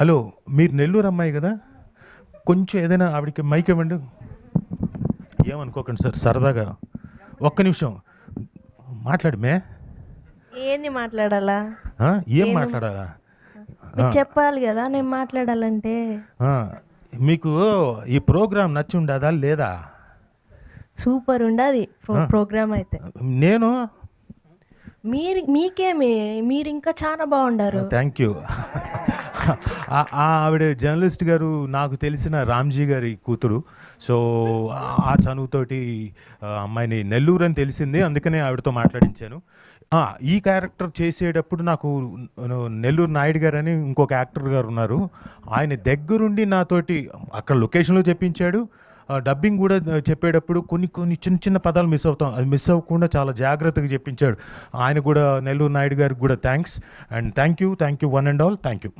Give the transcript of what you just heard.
Hello, మీరు నెల్లూరు అమ్మాయి కదా? కొంచెం ఏదైనా ఆవిడకి మైక్ ఇవ్వండి. ఏమనుకోకండి సార్, సరదాగా ఒక్క నిమిషం మాట్లాడు మే. ఏంది మాట్లాడాలా? ఏం ఏంది మాట్లాడాలా? మీరు చెప్పాలి కదా నేను మాట్లాడాలంటే. ఆ, మీకు ఈ ప్రోగ్రాం నచ్చి ఉండదా లేదా? సూపర్ ఉండదు ప్రోగ్రామ్ అయితే. నేను మీకేమి, మీరు ఇంకా చాలా బాగుండారు. Thank you. ఆవిడ జర్నలిస్ట్ గారు, నాకు తెలిసిన రామ్జీ గారి కూతురు. సో ఆ చనువుతోటి అమ్మాయిని నెల్లూరు అని తెలిసింది, అందుకనే ఆవిడతో మాట్లాడించాను. ఈ క్యారెక్టర్ చేసేటప్పుడు నాకు నెల్లూరు నాయుడు గారు అని ఇంకొక యాక్టర్ గారు ఉన్నారు. ఆయన దగ్గరుండి నాతోటి అక్కడ లొకేషన్లో చెప్పించాడు. డబ్బింగ్ కూడా చెప్పేటప్పుడు కొన్ని కొన్ని చిన్న చిన్న పదాలు మిస్ అవుతాం, అది మిస్ అవ్వకుండా చాలా జాగ్రత్తగా చెప్పించాడు. ఆయన కూడా, నెల్లూరు నాయుడు గారికి కూడా thanks. And thank you one and all. Thank you.